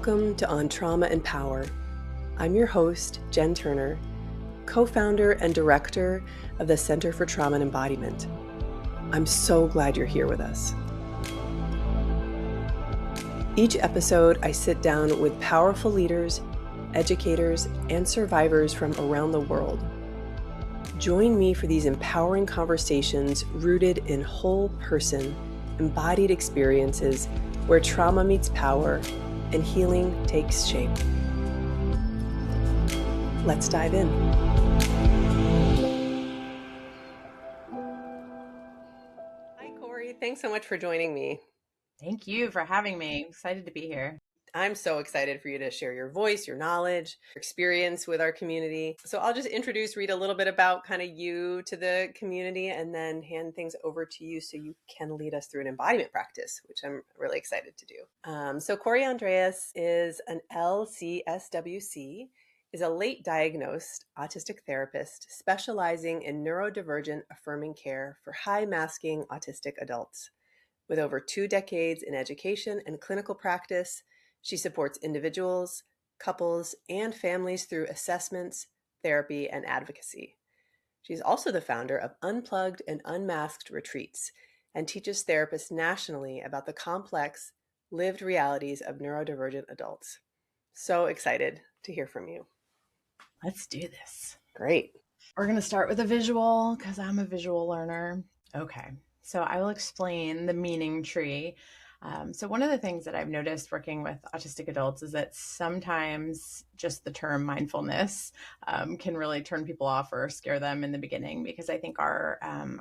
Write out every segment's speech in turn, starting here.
Welcome to On Trauma and Power. I'm your host, Jenn Turner, co-founder and director of the Center for Trauma and Embodiment. I'm so glad you're here with us. Each episode, I sit down with powerful leaders, educators, and survivors from around the world. Join me for these empowering conversations rooted in whole person, embodied experiences where trauma meets power and healing takes shape. Let's dive in. Hi, Kory. Thanks so much for joining me. Thank you for having me. I'm excited to be here. I'm so excited for you to share your voice, your knowledge, your experience with our community. So I'll just read a little bit about kind of you to the community and then hand things over to you so you can lead us through an embodiment practice, which I'm really excited to do. So Kory Andreas is an LCSW-C, is a late diagnosed autistic therapist specializing in neurodivergent affirming care for high masking autistic adults. With over 2 decades in education and clinical practice, she supports individuals, couples, and families through assessments, therapy, and advocacy. She's also the founder of Unplugged and Unmasked retreats and teaches therapists nationally about the complex, lived realities of neurodivergent adults. So excited to hear from you. Let's do this. Great. We're going to start with a visual because I'm a visual learner. Okay, so I will explain the meaning tree. So one of the things that I've noticed working with autistic adults is that sometimes just the term mindfulness can really turn people off or scare them in the beginning, because I think our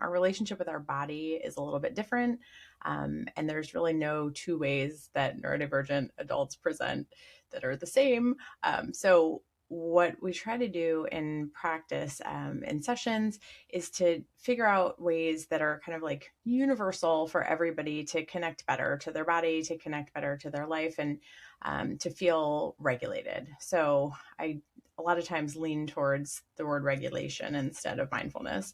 relationship with our body is a little bit different. And there's really no two ways that neurodivergent adults present that are the same. So what we try to do in practice in sessions is to figure out ways that are kind of like universal for everybody to connect better to their body, to connect better to their life, and to feel regulated. So I a lot of times lean towards the word regulation instead of mindfulness.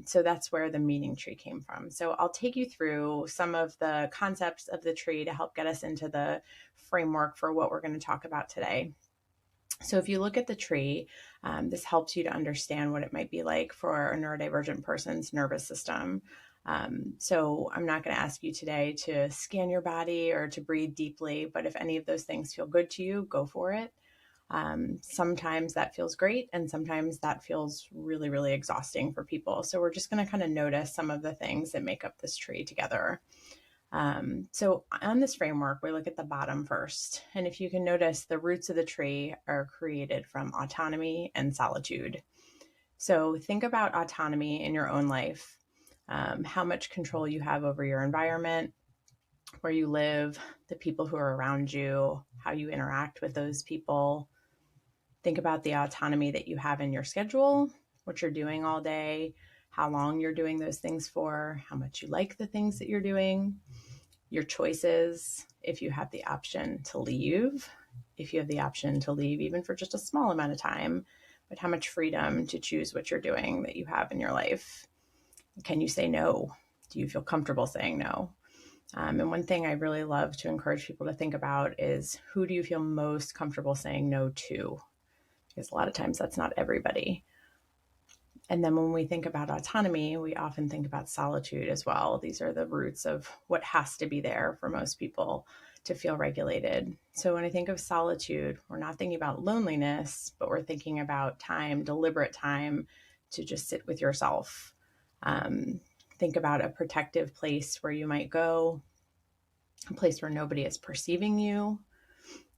So that's where the meaning tree came from. So I'll take you through some of the concepts of the tree to help get us into the framework for what we're going to talk about today. So if you look at the tree, this helps you to understand what it might be like for a neurodivergent person's nervous system. So I'm not going to ask you today to scan your body or to breathe deeply, but if any of those things feel good to you, go for it. Sometimes that feels great, and sometimes that feels really, really exhausting for people. So we're just going to kind of notice some of the things that make up this tree together. So on this framework, we look at the bottom first. And if you can notice, the roots of the tree are created from autonomy and solitude. So think about autonomy in your own life, how much control you have over your environment, where you live, the people who are around you, how you interact with those people. Think about the autonomy that you have in your schedule, what you're doing all day, how long you're doing those things for, how much you like the things that you're doing, your choices, if you have the option to leave, if you have the option to leave even for just a small amount of time, but how much freedom to choose what you're doing that you have in your life. Can you say no? Do you feel comfortable saying no? And one thing I really love to encourage people to think about is, who do you feel most comfortable saying no to? Because a lot of times that's not everybody. And then when we think about autonomy, we often think about solitude as well. These are the roots of what has to be there for most people to feel regulated. So when I think of solitude, we're not thinking about loneliness, but we're thinking about time, deliberate time to just sit with yourself. Think about a protective place where you might go, a place where nobody is perceiving you,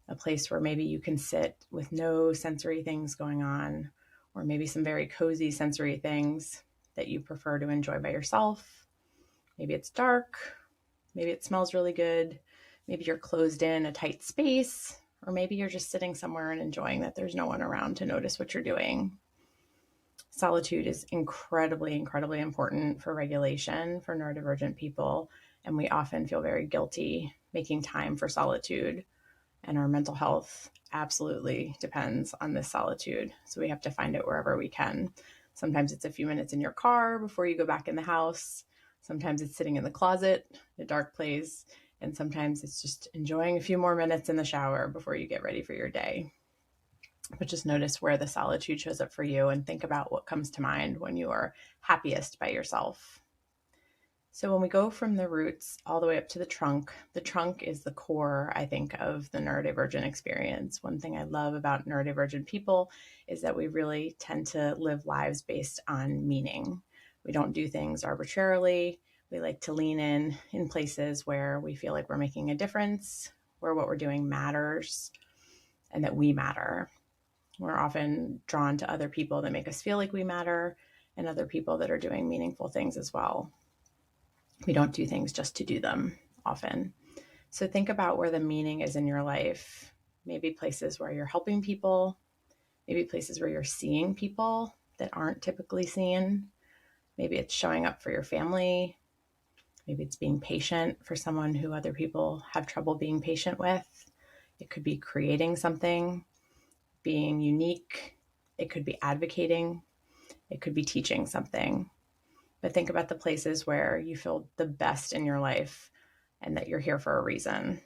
a place where maybe you can sit with no sensory things going on, or maybe some very cozy sensory things that you prefer to enjoy by yourself. Maybe it's dark, maybe it smells really good, maybe you're closed in a tight space, or maybe you're just sitting somewhere and enjoying that there's no one around to notice what you're doing. Solitude is incredibly, incredibly important for regulation for neurodivergent people, and we often feel very guilty making time for solitude. And our mental health absolutely depends on this solitude. So we have to find it wherever we can. Sometimes it's a few minutes in your car before you go back in the house. Sometimes it's sitting in the closet, a dark place. And sometimes it's just enjoying a few more minutes in the shower before you get ready for your day. But just notice where the solitude shows up for you and think about what comes to mind when you are happiest by yourself. So when we go from the roots all the way up to the trunk is the core, I think, of the neurodivergent experience. One thing I love about neurodivergent people is that we really tend to live lives based on meaning. We don't do things arbitrarily. We like to lean in places where we feel like we're making a difference, where what we're doing matters, and that we matter. We're often drawn to other people that make us feel like we matter and other people that are doing meaningful things as well. We don't do things just to do them often. So think about where the meaning is in your life. Maybe places where you're helping people, maybe places where you're seeing people that aren't typically seen. Maybe it's showing up for your family. Maybe it's being patient for someone who other people have trouble being patient with. It could be creating something, being unique. It could be advocating. It could be teaching something. But think about the places where you feel the best in your life and that you're here for a reason.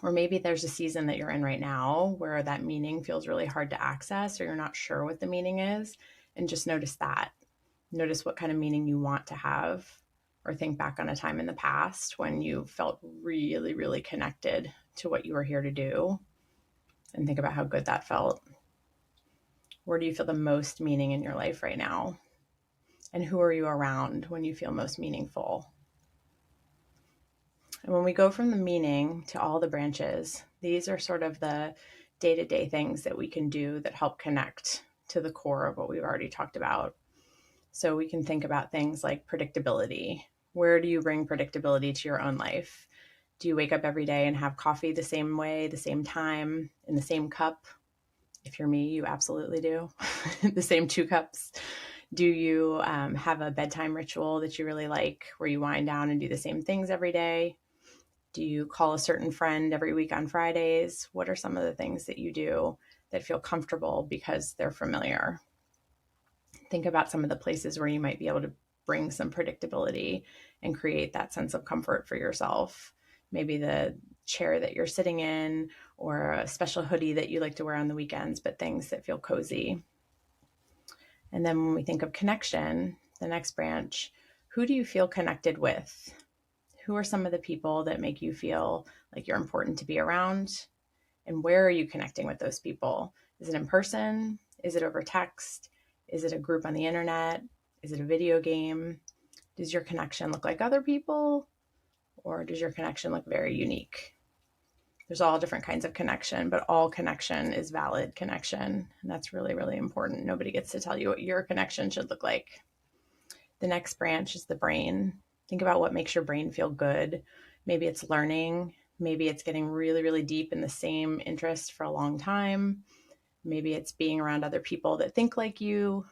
Or maybe there's a season that you're in right now where that meaning feels really hard to access or you're not sure what the meaning is. And just notice that. Notice what kind of meaning you want to have, or think back on a time in the past when you felt really, really connected to what you were here to do and think about how good that felt. Where do you feel the most meaning in your life right now? And who are you around when you feel most meaningful? And when we go from the meaning to all the branches, these are sort of the day-to-day things that we can do that help connect to the core of what we've already talked about. So we can think about things like predictability. Where do you bring predictability to your own life? Do you wake up every day and have coffee the same way, the same time, in the same cup? If you're me, you absolutely do. The same 2 cups. Do you have a bedtime ritual that you really like where you wind down and do the same things every day? Do you call a certain friend every week on Fridays? What are some of the things that you do that feel comfortable because they're familiar? Think about some of the places where you might be able to bring some predictability and create that sense of comfort for yourself. Maybe the chair that you're sitting in or a special hoodie that you like to wear on the weekends, but things that feel cozy. And then when we think of connection, the next branch, who do you feel connected with? Who are some of the people that make you feel like you're important to be around? And where are you connecting with those people? Is it in person? Is it over text? Is it a group on the internet? Is it a video game? Does your connection look like other people? Or does your connection look very unique? There's all different kinds of connection, but all connection is valid connection. And that's really, really important. Nobody gets to tell you what your connection should look like. The next branch is the brain. Think about what makes your brain feel good. Maybe it's learning. Maybe it's getting really, really deep in the same interest for a long time. Maybe it's being around other people that think like you.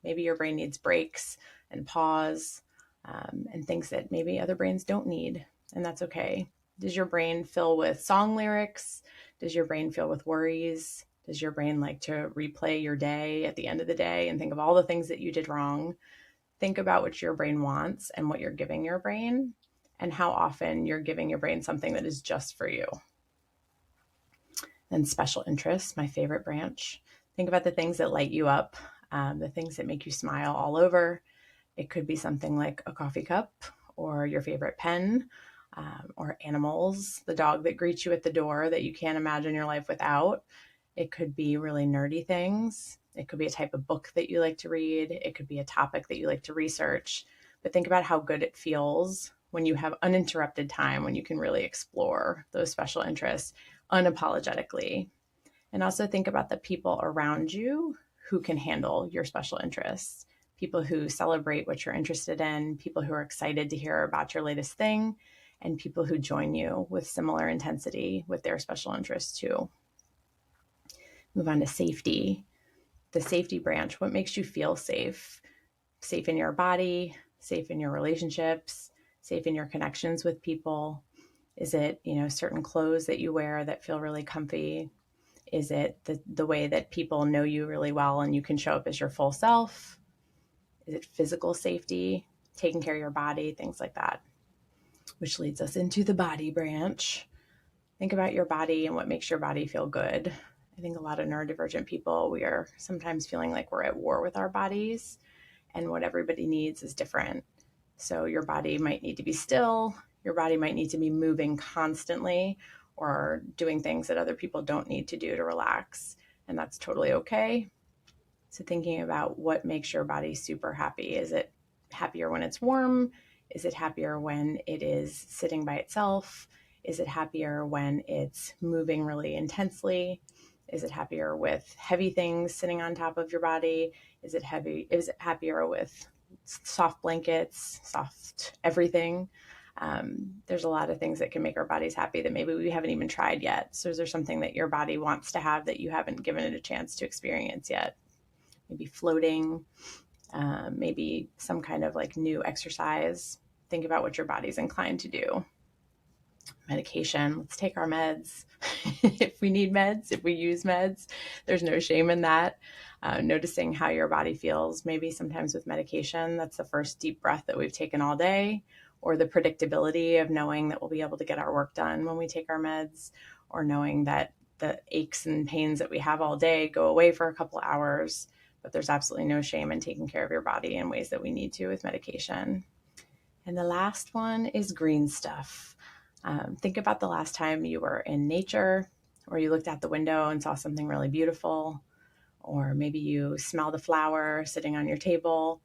Maybe your brain needs breaks and pause and things that maybe other brains don't need. And that's okay. Does your brain fill with song lyrics? Does your brain fill with worries? Does your brain like to replay your day at the end of the day and think of all the things that you did wrong? Think about what your brain wants and what you're giving your brain and how often you're giving your brain something that is just for you. And special interests, my favorite branch. Think about the things that light you up, the things that make you smile all over. It could be something like a coffee cup or your favorite pen, or animals, the dog that greets you at the door that you can't imagine your life without. It could be really nerdy things. It could be a type of book that you like to read. It could be a topic that you like to research. But think about how good it feels when you have uninterrupted time, when you can really explore those special interests unapologetically. And also think about the people around you who can handle your special interests. People who celebrate what you're interested in, people who are excited to hear about your latest thing, and people who join you with similar intensity with their special interests too. Move on to safety. The safety branch, what makes you feel safe? Safe in your body, safe in your relationships, safe in your connections with people. Is it, certain clothes that you wear that feel really comfy? Is it the way that people know you really well and you can show up as your full self? Is it physical safety, taking care of your body, things like that? which leads us into the body branch. Think about your body and what makes your body feel good. I think a lot of neurodivergent people, we are sometimes feeling like we're at war with our bodies, and what everybody needs is different. So your body might need to be still. Your body might need to be moving constantly or doing things that other people don't need to do to relax. And that's totally okay. So thinking about what makes your body super happy. Is it happier when it's warm? Is it happier when it is sitting by itself? Is it happier when it's moving really intensely? Is it happier with heavy things sitting on top of your body? Is it happier with soft blankets, soft everything? There's a lot of things that can make our bodies happy that maybe we haven't even tried yet. So is there something that your body wants to have that you haven't given it a chance to experience yet? Maybe floating, maybe some kind of like new exercise. Think about what your body's inclined to do. Medication, let's take our meds. If we need meds, if we use meds, there's no shame in that. Noticing how your body feels, maybe sometimes with medication, that's the first deep breath that we've taken all day, or the predictability of knowing that we'll be able to get our work done when we take our meds, or knowing that the aches and pains that we have all day go away for a couple of hours. But there's absolutely no shame in taking care of your body in ways that we need to with medication. And the last one is green stuff. Think about the last time you were in nature, or you looked out the window and saw something really beautiful, or maybe you smelled a flower sitting on your table.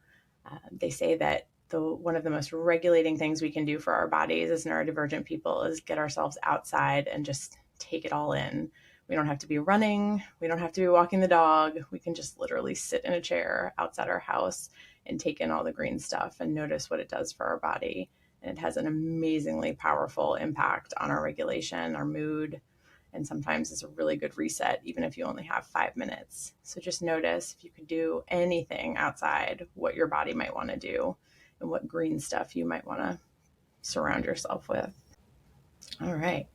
They say that one of the most regulating things we can do for our bodies as neurodivergent people is get ourselves outside and just take it all in. We don't have to be running. We don't have to be walking the dog. We can just literally sit in a chair outside our house and take in all the green stuff and notice what it does for our body. And it has an amazingly powerful impact on our regulation, our mood, and sometimes it's a really good reset, even if you only have 5 minutes. So just notice if you could do anything outside, what your body might want to do and what green stuff you might want to surround yourself with. All right.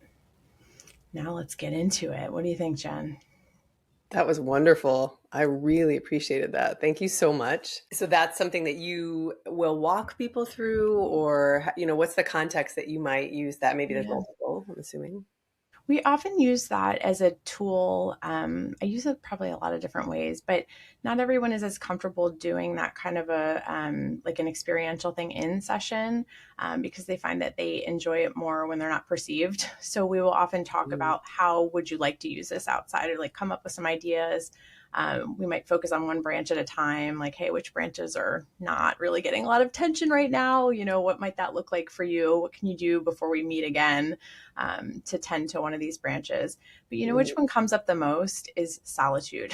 Now let's get into it. What do you think, Jen? That was wonderful. I really appreciated that. Thank you so much. So that's something that you will walk people through, or, what's the context that you might use that? Maybe there's multiple, I'm assuming. We often use that as a tool. I use it probably a lot of different ways, but not everyone is as comfortable doing that kind of like an experiential thing in session because they find that they enjoy it more when they're not perceived. So we will often talk about how would you like to use this outside, or like come up with some ideas. We might focus on one branch at a time, like, hey, which branches are not really getting a lot of attention right now? What might that look like for you? What can you do before we meet again to tend to one of these branches? But which one comes up the most is solitude.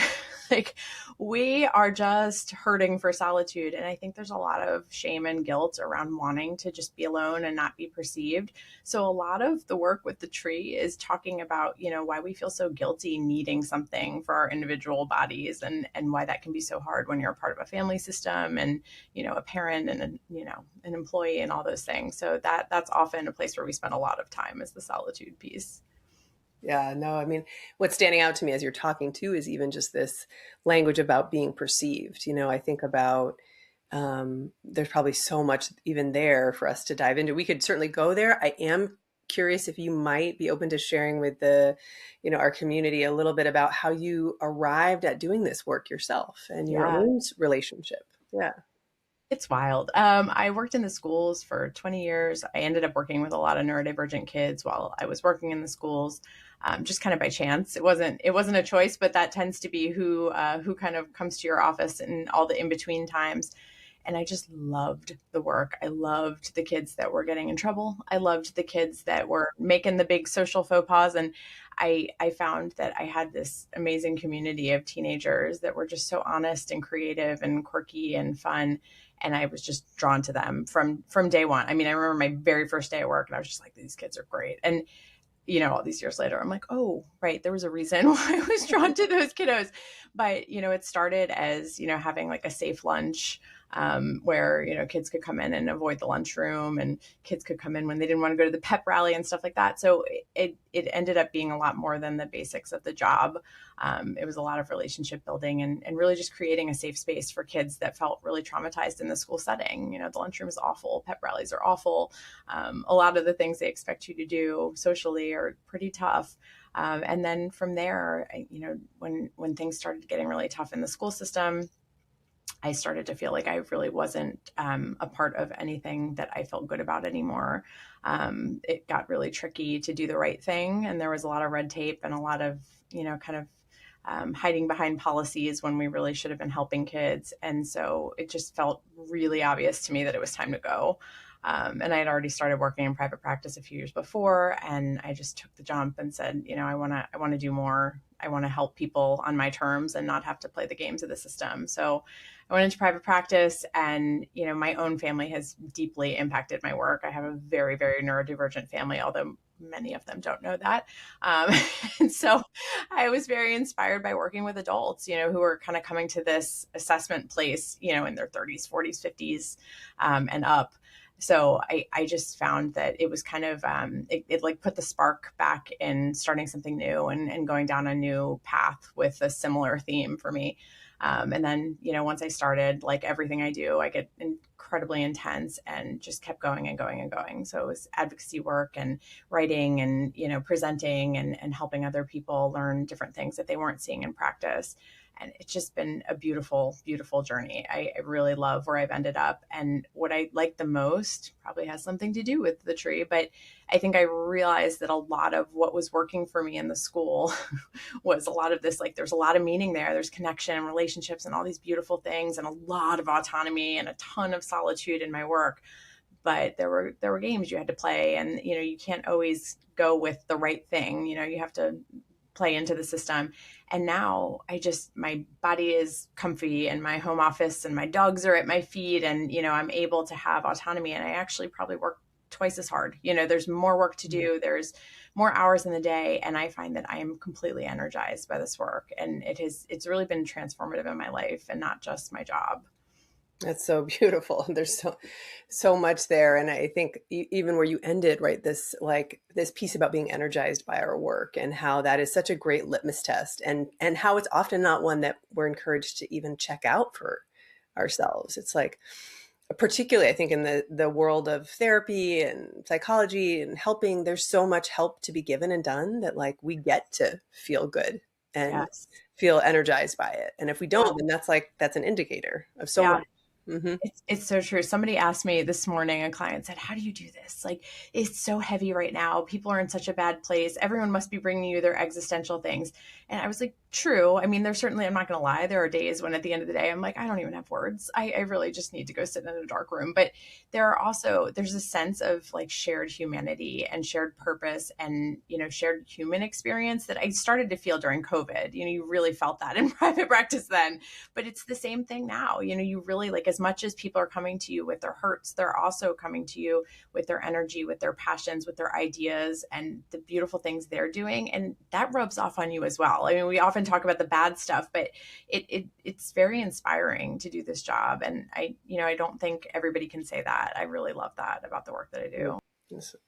Like, we are just hurting for solitude. And I think there's a lot of shame and guilt around wanting to just be alone and not be perceived. So a lot of the work with the tree is talking about, why we feel so guilty needing something for our individual bodies, and why that can be so hard when you're a part of a family system and, a parent and, an employee and all those things. So that's often a place where we spend a lot of time, is the solitude piece. Yeah, no, I mean, what's standing out to me as you're talking too is even just this language about being perceived. I think about there's probably so much even there for us to dive into. We could certainly go there. I am curious if you might be open to sharing with our community a little bit about how you arrived at doing this work yourself and your own relationship. Yeah. It's wild. I worked in the schools for 20 years. I ended up working with a lot of neurodivergent kids while I was working in the schools, just kind of by chance. It wasn't a choice, but that tends to be who kind of comes to your office in all the in-between times. And I just loved the work. I loved the kids that were getting in trouble. I loved the kids that were making the big social faux pas. And I found that I had this amazing community of teenagers that were just so honest and creative and quirky and fun. And I was just drawn to them from day one. I mean, I remember my very first day at work and I was just like, these kids are great. And, all these years later, I'm like, oh, right, there was a reason why I was drawn to those kiddos. But, it started as, having like a safe lunch where, kids could come in and avoid the lunchroom, and kids could come in when they didn't want to go to the pep rally and stuff like that. So it ended up being a lot more than the basics of the job. It was a lot of relationship building and really just creating a safe space for kids that felt really traumatized in the school setting. The lunchroom is awful. Pep rallies are awful. A lot of the things they expect you to do socially are pretty tough. And then from there, when things started getting really tough in the school system, I started to feel like I really wasn't a part of anything that I felt good about anymore. It got really tricky to do the right thing, and there was a lot of red tape and a lot of, hiding behind policies when we really should have been helping kids. And so it just felt really obvious to me that it was time to go. And I had already started working in private practice a few years before, and I just took the jump and said, I want to do more. I want to help people on my terms and not have to play the games of the system. So I went into private practice, and, my own family has deeply impacted my work. I have a very, very neurodivergent family, although many of them don't know that. And so I was very inspired by working with adults, who are kind of coming to this assessment place, in their 30s, 40s, 50s, and up. So I just found that it was kind of, it like put the spark back in starting something new and going down a new path with a similar theme for me. And then, once I started, like everything I do, I get incredibly intense and just kept going and going and going. So it was advocacy work and writing and, presenting and helping other people learn different things that they weren't seeing in practice. And it's just been a beautiful, beautiful journey. I really love where I've ended up. And what I like the most probably has something to do with the tree, but I think I realized that a lot of what was working for me in the school was a lot of this, like there's a lot of meaning there. There's connection and relationships and all these beautiful things and a lot of autonomy and a ton of solitude in my work. But there were games you had to play, and, you can't always go with the right thing. You have to play into the system. And now my body is comfy and my home office and my dogs are at my feet, and, I'm able to have autonomy, and I actually probably work twice as hard. There's more work to do. There's more hours in the day. And I find that I am completely energized by this work. And it's really been transformative in my life and not just my job. That's so beautiful. There's so much there. And I think even where you ended, right, this piece about being energized by our work and how that is such a great litmus test, and how it's often not one that we're encouraged to even check out for ourselves. It's like, particularly I think in the world of therapy and psychology and helping, there's so much help to be given and done that like we get to feel good and Yes. feel energized by it. And if we don't, then that's an indicator of so much. Mm-hmm. It's so true. Somebody asked me this morning, a client said, how do you do this? Like, it's so heavy right now. People are in such a bad place. Everyone must be bringing you their existential things. And I was like, true. I mean, I'm not going to lie. There are days when at the end of the day, I'm like, I don't even have words. I really just need to go sit in a dark room. But there's a sense of like shared humanity and shared purpose and, shared human experience that I started to feel during COVID. You really felt that in private practice then, but it's the same thing now. You really, like, as much as people are coming to you with their hurts, they're also coming to you with their energy, with their passions, with their ideas and the beautiful things they're doing. And that rubs off on you as well. I mean, we often talk about the bad stuff, but it's very inspiring to do this job. And I don't think everybody can say that. I really love that about the work that I do.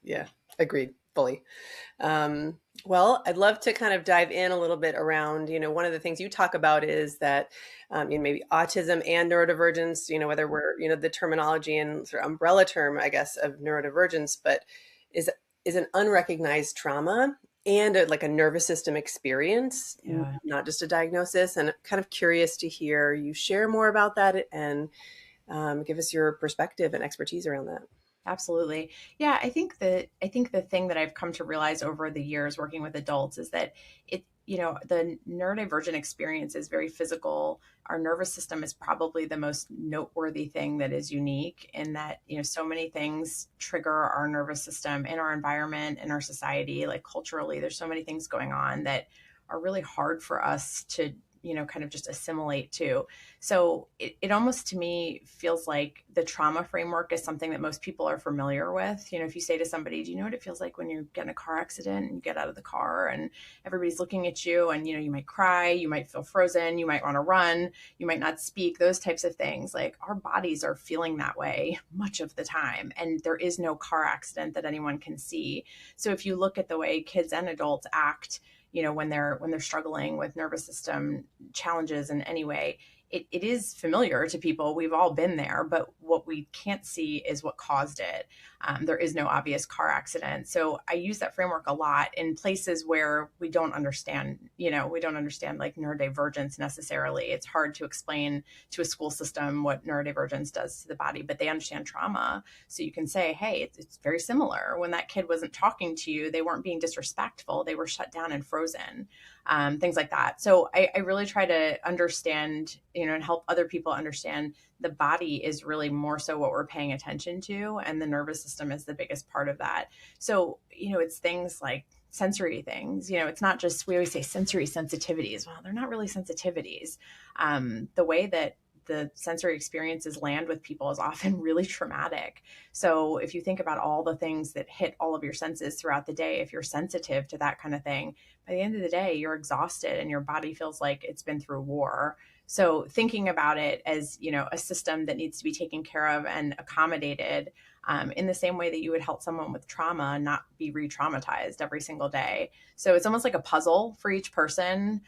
Yeah, agreed fully. Well, I'd love to kind of dive in a little bit around, one of the things you talk about is that, maybe autism and neurodivergence, whether we're, the terminology and sort of umbrella term, I guess, of neurodivergence, but is an unrecognized trauma and like a nervous system experience, not just a diagnosis. And I'm kind of curious to hear you share more about that and give us your perspective and expertise around that. Absolutely. Yeah, I think the thing that I've come to realize over the years working with adults is that the neurodivergent experience is very physical. Our nervous system is probably the most noteworthy thing that is unique in that, so many things trigger our nervous system in our environment, in our society, like culturally, there's so many things going on that are really hard for us to kind of just assimilate to. So it almost to me feels like the trauma framework is something that most people are familiar with. If you say to somebody, do you know what it feels like when you get in a car accident and you get out of the car and everybody's looking at you, and, you might cry, you might feel frozen, you might want to run, you might not speak, those types of things. Like, our bodies are feeling that way much of the time. And there is no car accident that anyone can see. So if you look at the way kids and adults act, when they're struggling with nervous system challenges in any way, it is familiar to people. We've all been there, but what we can't see is what caused it. There is no obvious car accident. So I use that framework a lot in places where we don't understand, like neurodivergence necessarily. It's hard to explain to a school system what neurodivergence does to the body, but they understand trauma. So you can say, hey, it's very similar. When that kid wasn't talking to you, they weren't being disrespectful. They were shut down and frozen. Things like that. So I really try to understand, and help other people understand the body is really more so what we're paying attention to. And the nervous system is the biggest part of that. So, it's things like sensory things. It's not just, we always say sensory sensitivities. Well, they're not really sensitivities. The way that the sensory experiences land with people is often really traumatic. So if you think about all the things that hit all of your senses throughout the day, if you're sensitive to that kind of thing, by the end of the day, you're exhausted and your body feels like it's been through war. So thinking about it as, a system that needs to be taken care of and accommodated, in the same way that you would help someone with trauma not be re-traumatized every single day. So it's almost like a puzzle for each person,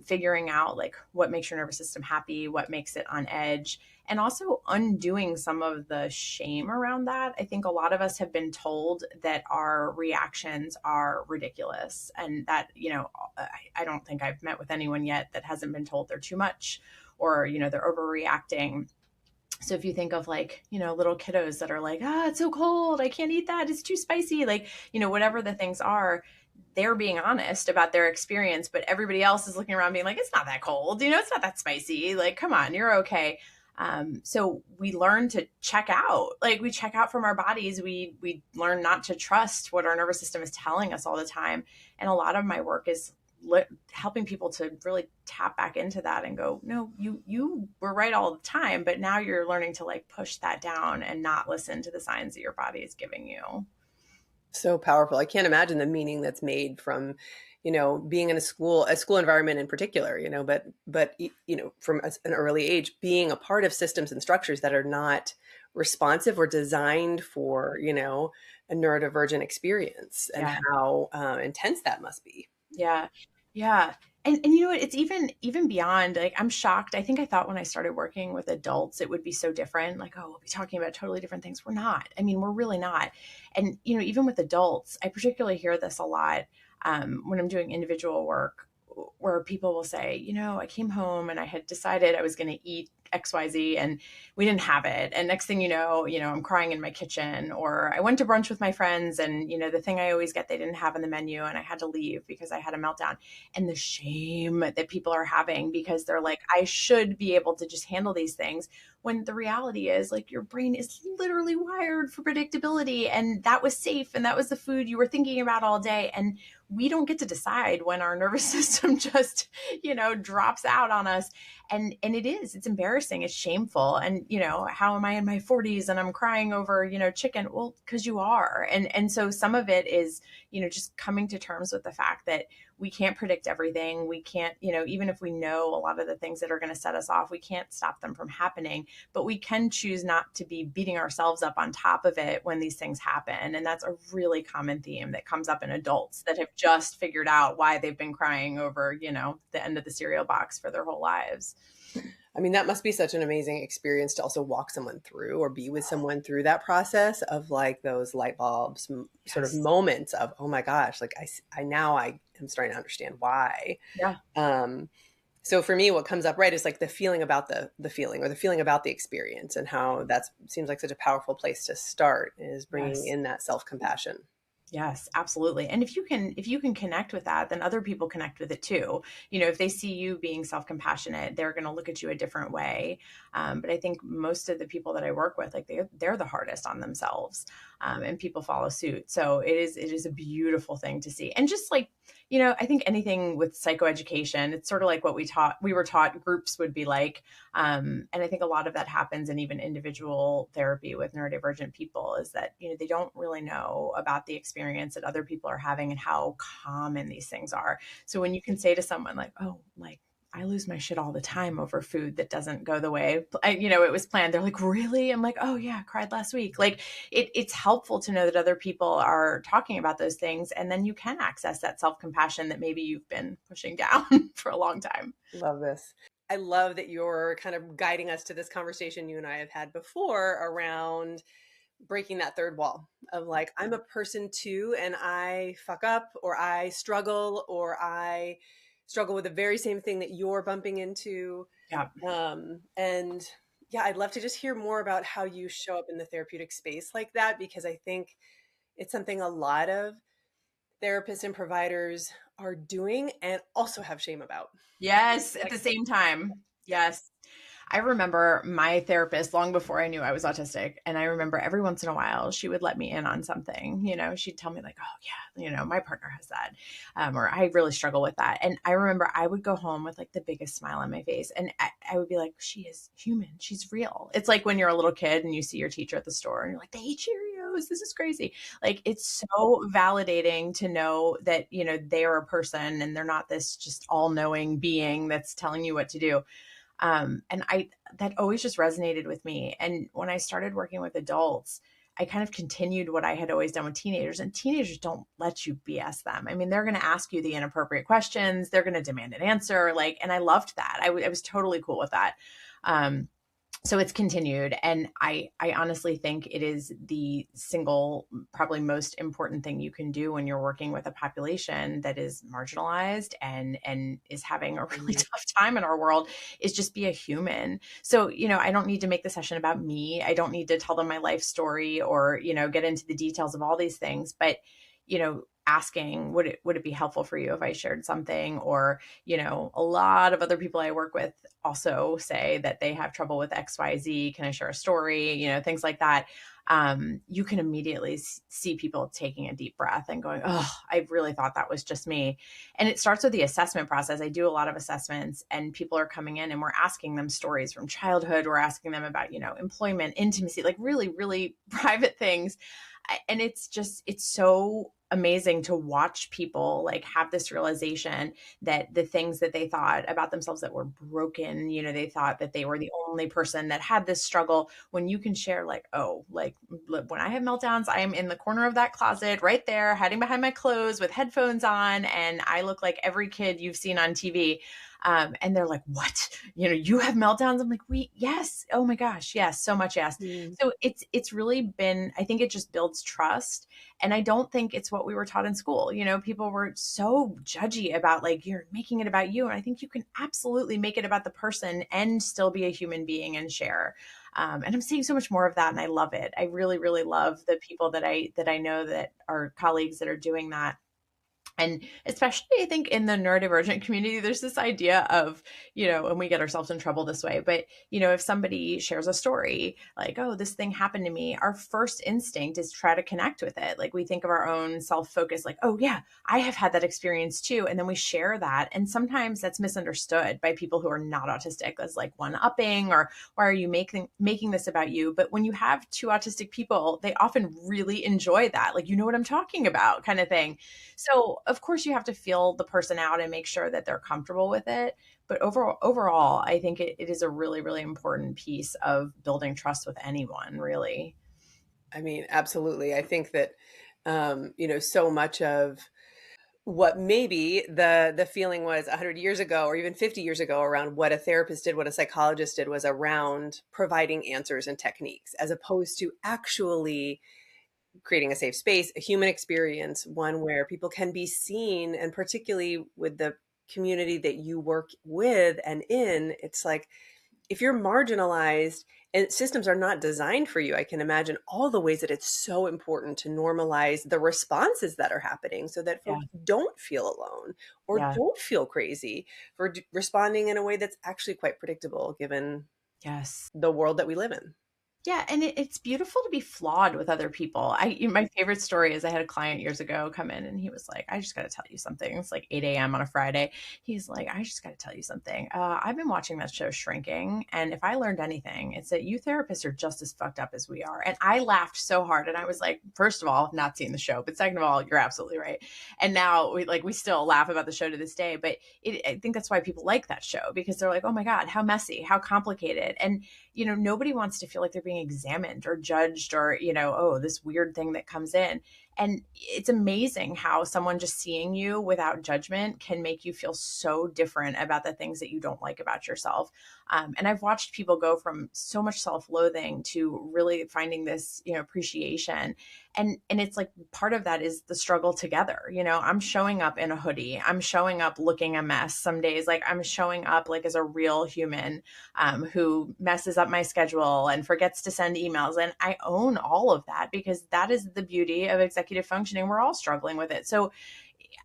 figuring out like what makes your nervous system happy, what makes it on edge, and also undoing some of the shame around that. I think a lot of us have been told that our reactions are ridiculous, and that, I don't think I've met with anyone yet that hasn't been told they're too much, or, they're overreacting. So if you think of like, little kiddos that are like, it's so cold, I can't eat that, it's too spicy, like, whatever the things are, they're being honest about their experience, but everybody else is looking around being like, it's not that cold, it's not that spicy, like, come on, you're okay. So we learn to check out, like we check out from our bodies. We learn not to trust what our nervous system is telling us all the time. And a lot of my work is helping people to really tap back into that and go, no, you were right all the time, but now you're learning to like push that down and not listen to the signs that your body is giving you. So powerful. I can't imagine the meaning that's made from, being in a school environment in particular, but from an early age, being a part of systems and structures that are not responsive or designed for, a neurodivergent experience, and how intense that must be. Yeah. Yeah. And you know what, it's even beyond, like, I'm shocked. I think I thought when I started working with adults, it would be so different. Like, oh, we'll be talking about totally different things. We're not. I mean, we're really not. And, even with adults, I particularly hear this a lot when I'm doing individual work, where people will say, I came home and I had decided I was going to eat XYZ and we didn't have it. And next thing you know, I'm crying in my kitchen, or I went to brunch with my friends and, the thing I always get, they didn't have on the menu and I had to leave because I had a meltdown. And the shame that people are having because they're like, I should be able to just handle these things. When the reality is, like, your brain is literally wired for predictability, and that was safe, and that was the food you were thinking about all day. And we don't get to decide when our nervous system just, drops out on us. And it's embarrassing. It's shameful. And, how am I in my 40s and I'm crying over, chicken? Well, because you are. And so some of it is, just coming to terms with the fact that we can't predict everything. We can't, even if we know a lot of the things that are going to set us off, we can't stop them from happening, but we can choose not to be beating ourselves up on top of it when these things happen. And that's a really common theme that comes up in adults that have just figured out why they've been crying over, the end of the cereal box for their whole lives. I mean, that must be such an amazing experience to also walk someone through or be with someone through that process of like those light bulbs, sort of moments of, oh my gosh, like I now I am starting to understand why. Yeah. So for me, what comes up right is like the feeling about the feeling, or the feeling about the experience, and how that seems like such a powerful place to start, is bringing in that self-compassion. Yes, absolutely. And if you can connect with that, then other people connect with it too. If they see you being self-compassionate, they're going to look at you a different way. But I think most of the people that I work with, like they're the hardest on themselves. and people follow suit. So it is a beautiful thing to see. And just like, I think anything with psychoeducation, it's sort of like what we were taught groups would be like. And I think a lot of that happens in even individual therapy with neurodivergent people, is that, they don't really know about the experience that other people are having and how common these things are. So when you can say to someone like, oh, like, I lose my shit all the time over food that doesn't go the way it was planned. They're like, really? I'm like, oh yeah, I cried last week. Like it's helpful to know that other people are talking about those things, and then you can access that self-compassion that maybe you've been pushing down for a long time. Love this. I love that you're kind of guiding us to this conversation you and I have had before around breaking that third wall of like, I'm a person too, and I fuck up, or I struggle, with the very same thing that you're bumping into. Yeah. And yeah, I'd love to just hear more about how you show up in the therapeutic space like that, because I think it's something a lot of therapists and providers are doing and also have shame about. Yes, at Like, the same time. Yes. I remember my therapist long before I knew I was autistic. And I remember every once in a while, she would let me in on something. She'd tell me, like, oh, yeah, my partner has that. Or I really struggle with that. And I remember I would go home with like the biggest smile on my face. And I would be like, she is human. She's real. It's like when you're a little kid and you see your teacher at the store and you're like, they eat Cheerios. This is crazy. Like, it's so validating to know that, they are a person and they're not this just all knowing being that's telling you what to do. And that always just resonated with me. And when I started working with adults, I kind of continued what I had always done with teenagers, and teenagers don't let you BS them. I mean, they're going to ask you the inappropriate questions. They're going to demand an answer. And I loved that. I was totally cool with that. So it's continued. And I honestly think it is the single, probably most important thing you can do when you're working with a population that is marginalized and is having a really tough time in our world, is just be a human. So, I don't need to make the session about me. I don't need to tell them my life story or, get into the details of all these things. But, asking, would it be helpful for you if I shared something? Or, a lot of other people I work with also say that they have trouble with XYZ. Can I share a story? Things like that. You can immediately see people taking a deep breath and going, oh, I really thought that was just me. And it starts with the assessment process. I do a lot of assessments, and people are coming in and we're asking them stories from childhood. We're asking them about, employment, intimacy, like really, really private things. And it's so amazing to watch people like have this realization that the things that they thought about themselves that were broken, they thought that they were the only person that had this struggle, when you can share like, oh, like when I have meltdowns, I am in the corner of that closet right there, hiding behind my clothes with headphones on, and I look like every kid you've seen on TV. And they're like, what, you have meltdowns? I'm like, yes. Oh my gosh. Yes. So much. Yes. So it's really been, I think it just builds trust. And I don't think it's what we were taught in school. People were so judgy about like, you're making it about you. And I think you can absolutely make it about the person and still be a human being and share. And I'm seeing so much more of that. And I love it. I really, really love the people that I know that are colleagues that are doing that. And especially, I think in the neurodivergent community, there's this idea of, and we get ourselves in trouble this way, but, if somebody shares a story like, oh, this thing happened to me, our first instinct is try to connect with it. Like we think of our own self-focus, like, oh yeah, I have had that experience too. And then we share that. And sometimes that's misunderstood by people who are not autistic as like one-upping, or why are you making this about you? But when you have two autistic people, they often really enjoy that. Like, what I'm talking about kind of thing. So of course you have to feel the person out and make sure that they're comfortable with it. But overall, I think it is a really, really important piece of building trust with anyone, really. I mean, absolutely. I think that, so much of what maybe the feeling was 100 years ago or even 50 years ago around what a therapist did, what a psychologist did, was around providing answers and techniques, as opposed to actually creating a safe space, a human experience, one where people can be seen. And particularly with the community that you work with and in, it's like, if you're marginalized and systems are not designed for you, I can imagine all the ways that it's so important to normalize the responses that are happening so that Yeah. folks don't feel alone or Yeah. don't feel crazy for responding in a way that's actually quite predictable given Yes. the world that we live in. Yeah, and it's beautiful to be flawed with other people. My favorite story is I had a client years ago come in and he was like, "I just got to tell you something." It's like 8 a.m. on a Friday. He's like, "I just got to tell you something. I've been watching that show Shrinking, and if I learned anything, it's that you therapists are just as fucked up as we are." And I laughed so hard, and I was like, first of all, I've not seen the show, but second of all, you're absolutely right. And now we still laugh about the show to this day, but I think that's why people like that show, because they're like, "Oh my God, how messy, how complicated," and nobody wants to feel like they're being examined or judged or, oh, this weird thing that comes in. And it's amazing how someone just seeing you without judgment can make you feel so different about the things that you don't like about yourself. And I've watched people go from so much self-loathing to really finding this, appreciation. And it's like part of that is the struggle together. I'm showing up in a hoodie. I'm showing up looking a mess some days. Like I'm showing up like as a real human who messes up my schedule and forgets to send emails. And I own all of that because that is the beauty of executive functioning. We're all struggling with it. So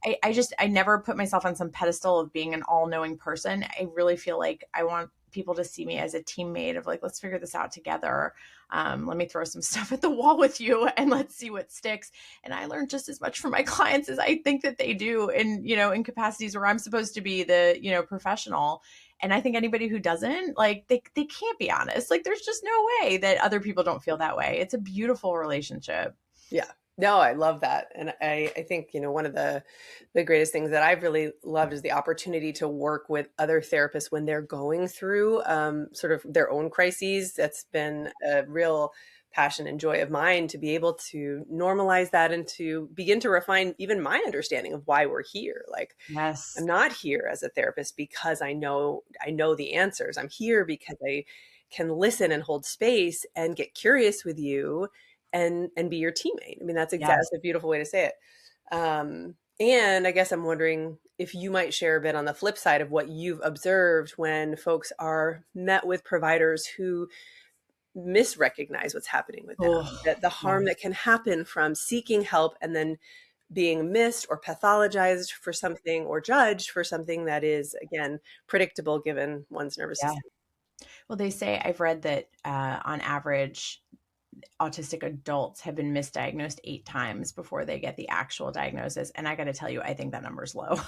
I never put myself on some pedestal of being an all-knowing person. I really feel like I want people to see me as a teammate of like, let's figure this out together. Let me throw some stuff at the wall with you and let's see what sticks. And I learned just as much from my clients as I think that they do in capacities where I'm supposed to be the, professional. And I think anybody who doesn't, like, they can't be honest. Like, there's just no way that other people don't feel that way. It's a beautiful relationship. Yeah. No, I love that. And I think, one of the greatest things that I've really loved is the opportunity to work with other therapists when they're going through sort of their own crises. That's been a real passion and joy of mine to be able to normalize that and to begin to refine even my understanding of why we're here. Like, Yes. I'm not here as a therapist because I know the answers. I'm here because I can listen and hold space and get curious with you and be your teammate. I mean, that's Yes. a beautiful way to say it. And I guess I'm wondering if you might share a bit on the flip side of what you've observed when folks are met with providers who misrecognize what's happening with them, Oh, that the harm yes. that can happen from seeking help and then being missed or pathologized for something or judged for something that is, again, predictable given one's nervous Yeah. system. Well, they say, I've read that on average, autistic adults have been misdiagnosed 8 times before they get the actual diagnosis. And I got to tell you, I think that number's low.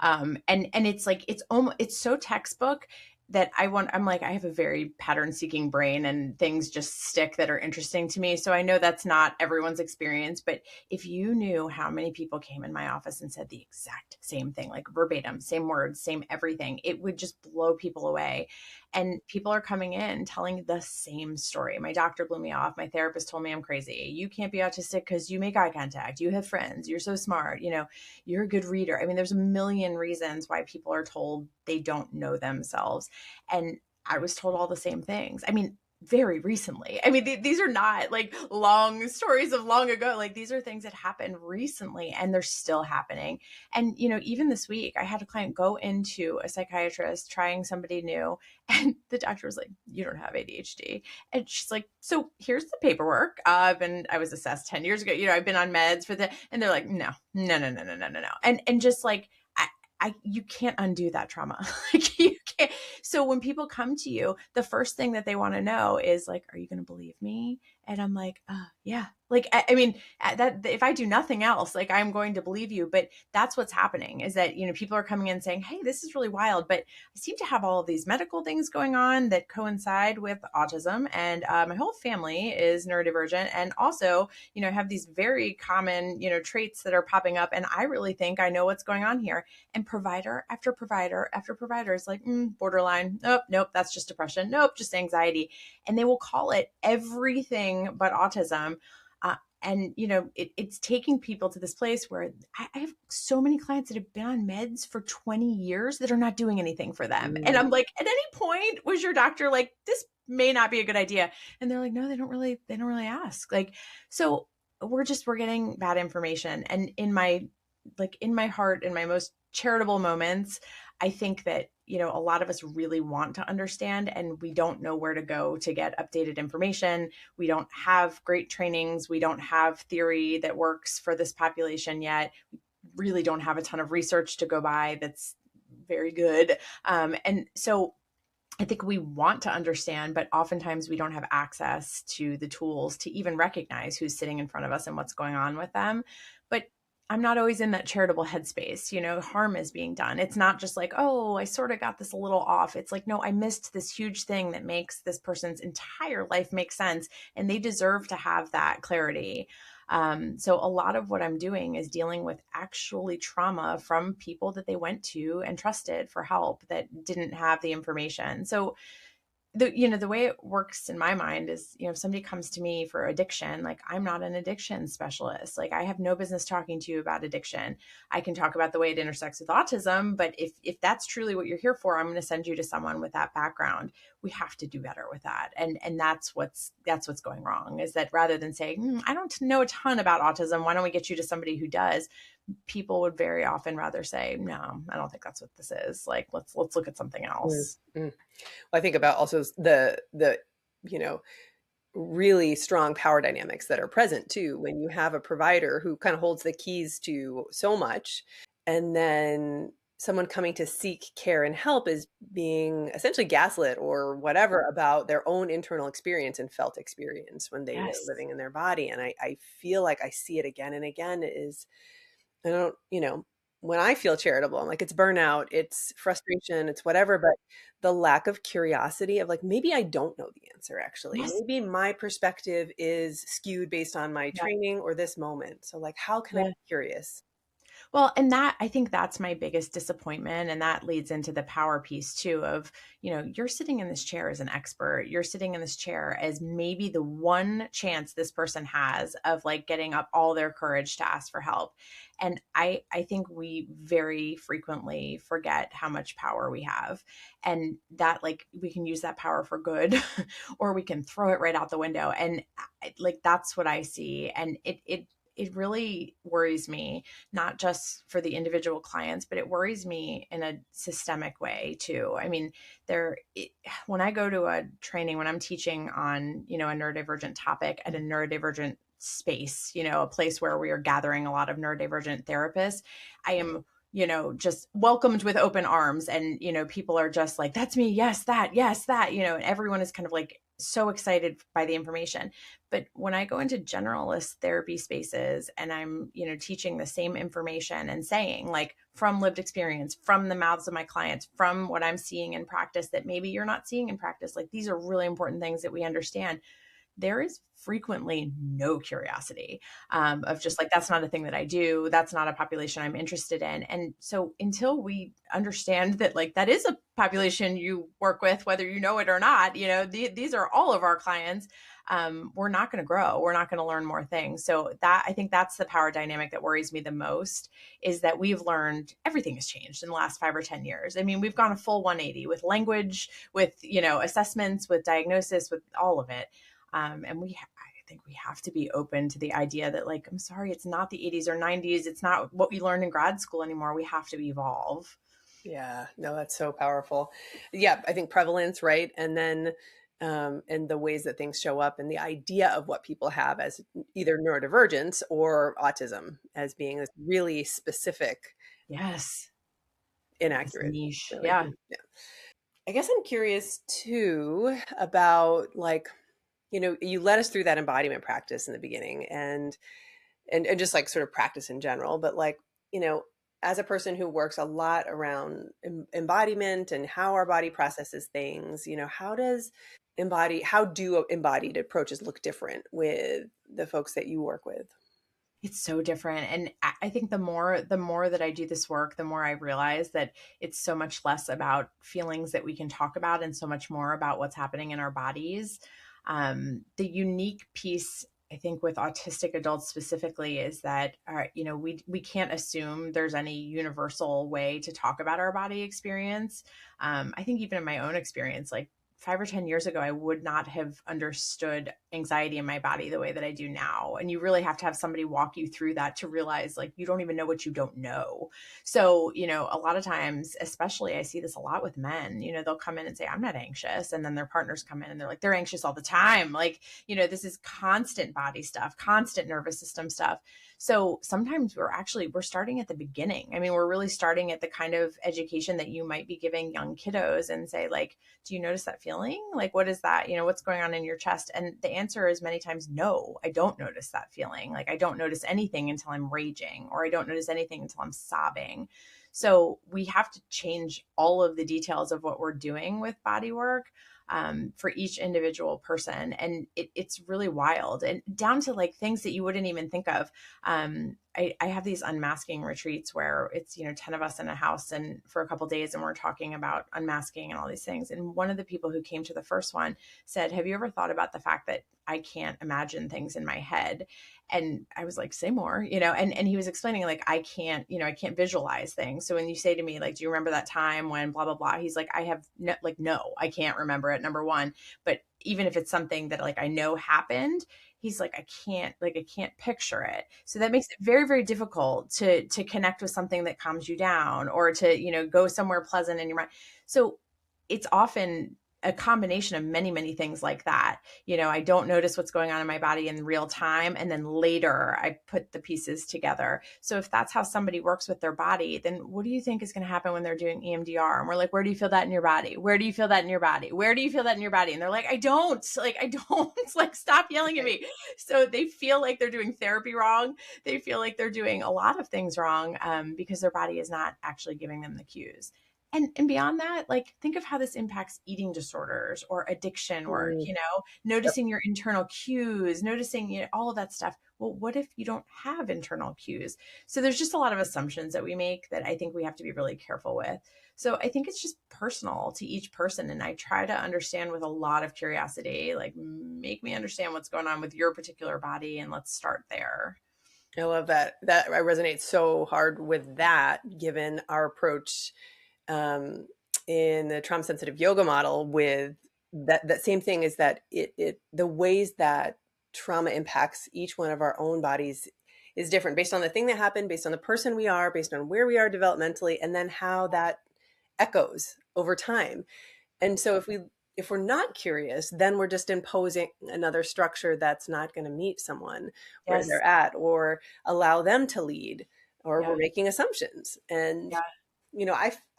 And it's like, it's so textbook that I'm like, I have a very pattern seeking brain and things just stick that are interesting to me. So I know that's not everyone's experience, but if you knew how many people came in my office and said the exact same thing, like verbatim, same words, same everything, it would just blow people away. And people are coming in telling the same story. My doctor blew me off. My therapist told me I'm crazy. You can't be autistic because you make eye contact. You have friends. You're so smart. You're a good reader. I mean, there's a million reasons why people are told they don't know themselves. And I was told all the same things. I mean, very recently. I mean, these are not like long stories of long ago. Like these are things that happened recently and they're still happening. And, even this week, I had a client go into a psychiatrist trying somebody new. And the doctor was like, "You don't have ADHD." And she's like, "So here's the paperwork. I was assessed 10 years ago. I've been on meds for that." And they're like, "No, no, no, no, no, no, no, no." And just like, you can't undo that trauma. Like you can't. So when people come to you, the first thing that they want to know is like, "Are you going to believe me?" And I'm like, yeah. Like, I mean, that if I do nothing else, like I'm going to believe you. But that's what's happening is that, people are coming in saying, "Hey, this is really wild, but I seem to have all of these medical things going on that coincide with autism. And my whole family is neurodivergent. And also, have these very common, traits that are popping up. And I really think I know what's going on here." And provider after provider after provider is like, borderline. Nope, that's just depression. Nope, just anxiety. And they will call it everything but autism. And it's taking people to this place where I have so many clients that have been on meds for 20 years that are not doing anything for them. And I'm like, at any point was your doctor like, "This may not be a good idea"? And they're like, "No, they don't really ask." Like, so we're getting bad information. And in my heart, in my most charitable moments, I think that, a lot of us really want to understand and we don't know where to go to get updated information. We don't have great trainings. We don't have theory that works for this population yet. We really don't have a ton of research to go by that's very good. And so I think we want to understand, but oftentimes we don't have access to the tools to even recognize who's sitting in front of us and what's going on with them. But I'm not always in that charitable headspace. Harm is being done. It's not just like, oh, I sort of got this a little off. It's like, no, I missed this huge thing that makes this person's entire life make sense. And they deserve to have that clarity. So a lot of what I'm doing is dealing with actually trauma from people that they went to and trusted for help that didn't have the information. So the way it works in my mind is, if somebody comes to me for addiction, like, I'm not an addiction specialist. Like, I have no business talking to you about addiction. I can talk about the way it intersects with autism, but if that's truly what you're here for, I'm going to send you to someone with that background. We have to do better with that. And that's what's going wrong, is that rather than saying, I don't know a ton about autism, why don't we get you to somebody who does? People would very often rather say, no, I don't think that's what this is. Like, let's look at something else. Mm-hmm. Well, I think about also the really strong power dynamics that are present too when you have a provider who kind of holds the keys to so much, and then someone coming to seek care and help is being essentially gaslit or whatever about their own internal experience and felt experience when they were Yes. living in their body. And I feel like I see it again and again. Is I don't, when I feel charitable, I'm like, it's burnout, it's frustration, it's whatever, but the lack of curiosity of like, maybe I don't know the answer actually. Yes. Maybe my perspective is skewed based on my Yeah. training or this moment. So like, how can I Yeah. be curious? Well, and I think that's my biggest disappointment. And that leads into the power piece too of, you're sitting in this chair as an expert. You're sitting in this chair as maybe the one chance this person has of like getting up all their courage to ask for help. And I think we very frequently forget how much power we have, and that like we can use that power for good or we can throw it right out the window. And like, that's what I see. And it really worries me, not just for the individual clients, but it worries me in a systemic way too. I mean, when I go to a training, when I'm teaching on, a neurodivergent topic at a neurodivergent space, a place where we are gathering a lot of neurodivergent therapists, I am, just welcomed with open arms. And, people are just like, that's me. Yes, that. And everyone is kind of like so excited by the information. But when I go into generalist therapy spaces and I'm, teaching the same information and saying like from lived experience, from the mouths of my clients, from what I'm seeing in practice that maybe you're not seeing in practice, like these are really important things that we understand, there is frequently no curiosity of just like, that's not a thing that I do. That's not a population I'm interested in. And so until we understand that like that is a population you work with, whether you know it or not, these are all of our clients, we're not going to grow. We're not going to learn more things. So I think that's the power dynamic that worries me the most, is that we've learned everything has changed in the last 5 or 10 years. I mean, we've gone a full 180 with language, with, assessments, with diagnosis, with all of it. And I think we have to be open to the idea that like, I'm sorry, it's not the 80s or 90s. It's not what we learned in grad school anymore. We have to evolve. Yeah, no, that's so powerful. Yeah, I think prevalence, right? And then, and the ways that things show up and the idea of what people have as either neurodivergence or autism as being this really specific, Yes. This inaccurate. niche. Really. Yeah. Yeah. I guess I'm curious too about like, you led us through that embodiment practice in the beginning and just like sort of practice in general, but like, as a person who works a lot around embodiment and how our body processes things, how do embodied approaches look different with the folks that you work with? It's so different. And I think the more that I do this work, the more I realize that it's so much less about feelings that we can talk about and so much more about what's happening in our bodies. The unique piece, I think, with autistic adults specifically is that, we can't assume there's any universal way to talk about our body experience. I think even in my own experience, like 5 or 10 years ago, I would not have understood anxiety in my body the way that I do now. And you really have to have somebody walk you through that to realize like, you don't even know what you don't know. So, a lot of times, especially I see this a lot with men, they'll come in and say, I'm not anxious. And then their partners come in and they're like, they're anxious all the time. Like, this is constant body stuff, constant nervous system stuff. So sometimes we're starting at the beginning. I mean, we're really starting at the kind of education that you might be giving young kiddos and say, like, do you notice that feeling? Like, what is that? What's going on in your chest? And the answer is many times, no, I don't notice that feeling. Like, I don't notice anything until I'm raging, or I don't notice anything until I'm sobbing. So we have to change all of the details of what we're doing with body work for each individual person. And it's really wild, and down to like things that you wouldn't even think of. I have these unmasking retreats where it's, 10 of us in a house and for a couple of days, and we're talking about unmasking and all these things. And one of the people who came to the first one said, have you ever thought about the fact that I can't imagine things in my head? And I was like, say more, and he was explaining, like, I can't visualize things. So when you say to me, like, do you remember that time when blah, blah, blah? He's like, no, I can't remember it, number one. But even if it's something that like I know happened, he's like, I can't picture it. So that makes it very, very difficult to connect with something that calms you down, or to, go somewhere pleasant in your mind. So it's often a combination of many, many things like that. I don't notice what's going on in my body in real time. And then later I put the pieces together. So if that's how somebody works with their body, then what do you think is going to happen when they're doing EMDR? And we're like, where do you feel that in your body? Where do you feel that in your body? Where do you feel that in your body? And they're like, I don't, like, stop yelling at me. So they feel like they're doing therapy wrong. They feel like they're doing a lot of things wrong because their body is not actually giving them the cues. And beyond that, like, think of how this impacts eating disorders or addiction work, Yep. noticing your internal cues, noticing, all of that stuff. Well, what if you don't have internal cues? So there's just a lot of assumptions that we make that I think we have to be really careful with. So I think it's just personal to each person. And I try to understand with a lot of curiosity, like, make me understand what's going on with your particular body, and let's start there. I love that. That I resonate so hard with that, given our approach um, in the trauma sensitive yoga model with that same thing is that the ways that trauma impacts each one of our own bodies is different based on the thing that happened, based on the person we are, based on where we are developmentally, and then how that echoes over time. And so if we're not curious, then we're just imposing another structure that's not going to meet someone where Yes. they're at or allow them to lead, or we're Yeah. making assumptions. And Yeah.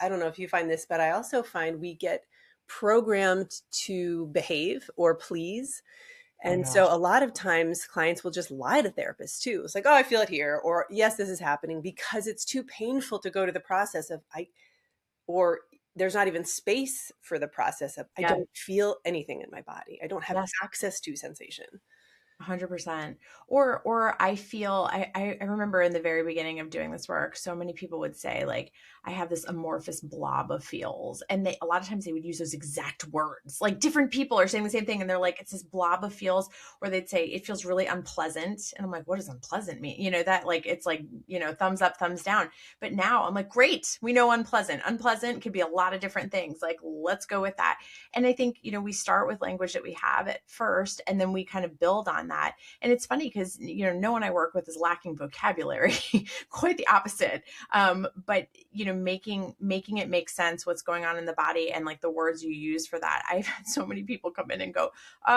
I don't know if you find this, but I also find we get programmed to behave or please. Oh my And so gosh. a lot of times clients will just lie to therapists too. It's like, oh, I feel it here, or yes, this is happening, because it's too painful to go to the process of or there's not even space for the process of I Yeah. don't feel anything in my body. I don't have Yes. access to sensation. 100%. Or I feel, I remember in the very beginning of doing this work, so many people would say, like, I have this amorphous blob of feels. And a lot of times they would use those exact words. Like, different people are saying the same thing. And they're like, it's this blob of feels, or they'd say it feels really unpleasant. And I'm like, what does unpleasant mean? That, like, it's like, thumbs up, thumbs down. But now I'm like, great, we know unpleasant. Unpleasant could be a lot of different things. Like, let's go with that. And I think, we start with language that we have at first, and then we kind of build on that. And it's funny because, no one I work with is lacking vocabulary, quite the opposite. But, making it make sense what's going on in the body and like the words you use for that. I've had so many people come in and go,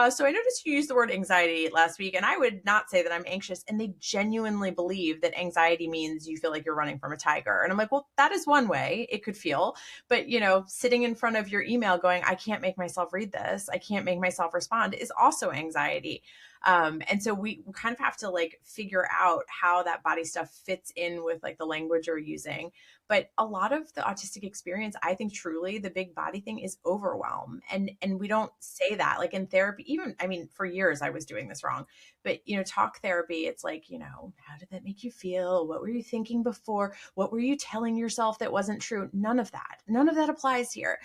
so I noticed you used the word anxiety last week, and I would not say that I'm anxious. And they genuinely believe that anxiety means you feel like you're running from a tiger. And I'm like, well, that is one way it could feel. But, sitting in front of your email going, I can't make myself read this, I can't make myself respond, is also anxiety. And so we kind of have to like figure out how that body stuff fits in with like the language you're using. But a lot of the autistic experience, I think truly the big body thing is overwhelm. And we don't say that like in therapy, even, I mean, for years I was doing this wrong, but talk therapy, it's like, how did that make you feel? What were you thinking before? What were you telling yourself that wasn't true? None of that applies here.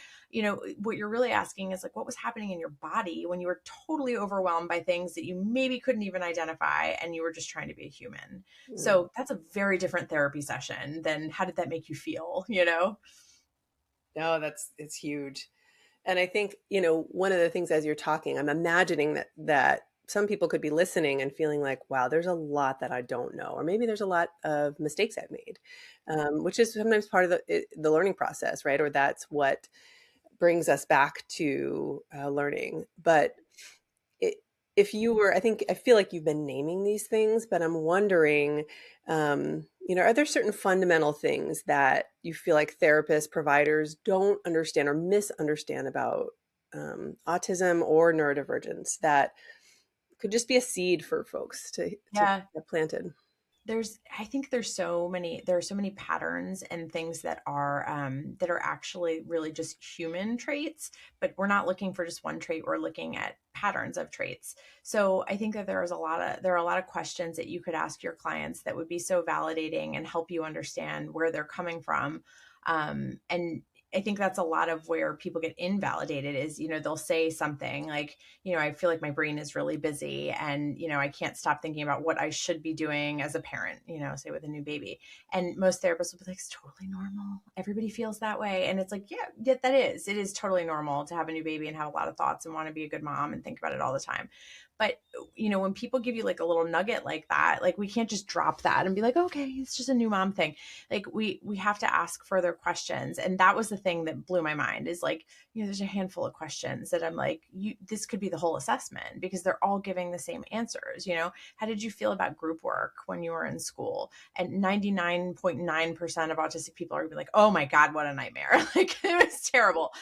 What you're really asking is like, what was happening in your body when you were totally overwhelmed by things that you maybe couldn't even identify, and you were just trying to be a human. Mm. So that's a very different therapy session than how did that make you feel? No, it's huge. And I think, one of the things as you're talking, I'm imagining that some people could be listening and feeling like, wow, there's a lot that I don't know, or maybe there's a lot of mistakes I've made, which is sometimes part of the learning process, right? Or that's what brings us back to learning. But it, if you were, I feel like you've been naming these things, but I'm wondering, are there certain fundamental things that you feel like therapists, providers don't understand or misunderstand about autism or neurodivergence that could just be a seed for folks to Yeah. get planted? I think there are so many patterns and things that are actually really just human traits, but we're not looking for just one trait. We're looking at patterns of traits. So I think that there are a lot of questions that you could ask your clients that would be so validating and help you understand where they're coming from. And I think that's a lot of where people get invalidated is, they'll say something like, I feel like my brain is really busy and, I can't stop thinking about what I should be doing as a parent, say with a new baby. And most therapists will be like, it's totally normal. Everybody feels that way. And it's like, yeah, it is totally normal to have a new baby and have a lot of thoughts and want to be a good mom and think about it all the time. But, when people give you like a little nugget like that, like we can't just drop that and be like, okay, it's just a new mom thing. Like we have to ask further questions. And that was the thing that blew my mind is like, there's a handful of questions that I'm like, this could be the whole assessment because they're all giving the same answers. How did you feel about group work when you were in school? And 99.9% of autistic people are gonna be like, oh my God, what a nightmare. Like it was terrible.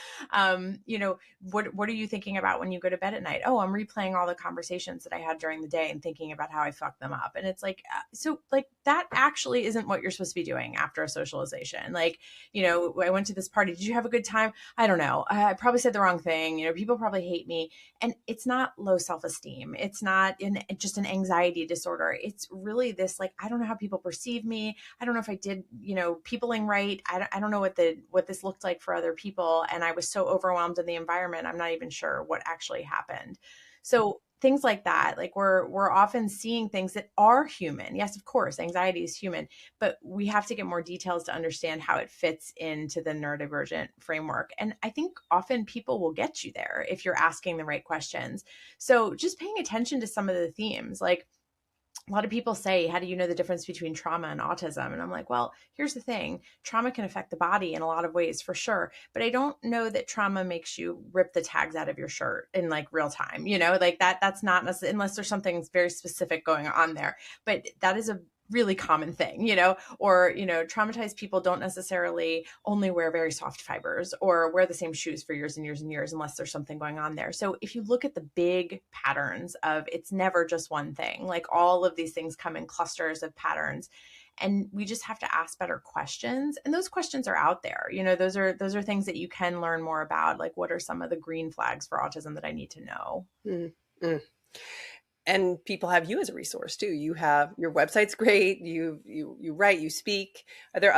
What are you thinking about when you go to bed at night? Oh, I'm replaying all the conversations that I had during the day and thinking about how I fucked them up. And it's like, so like that actually isn't what you're supposed to be doing after a socialization. Like, I went to this party. Did you have a good time? I don't know. I probably said the wrong thing. People probably hate me. And it's not low self-esteem. It's not just an anxiety disorder. It's really this, like, I don't know how people perceive me. I don't know if I did, peopling right. I don't know what this looked like for other people. And I was so overwhelmed in the environment. I'm not even sure what actually happened. So things like that, like we're often seeing things that are human. Yes, of course, anxiety is human, but we have to get more details to understand how it fits into the neurodivergent framework. And I think often people will get you there if you're asking the right questions. So just paying attention to some of the themes, like a lot of people say, how do you know the difference between trauma and autism? And I'm like, well, here's the thing. Trauma can affect the body in a lot of ways for sure. But I don't know that trauma makes you rip the tags out of your shirt in like real time, like that's not necessarily, unless there's something very specific going on there. But that is a really common thing, or, traumatized people don't necessarily only wear very soft fibers or wear the same shoes for years and years and years, unless there's something going on there. So if you look at the big patterns of it's never just one thing, like all of these things come in clusters of patterns. And we just have to ask better questions. And those questions are out there. Those are things that you can learn more about. Like, what are some of the green flags for autism that I need to know? Mm-hmm. And people have you as a resource too. You have your website's great. You write, you speak. Are there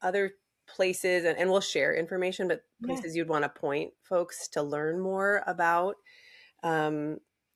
other places, and we'll share information, but places you'd want to point folks to learn more about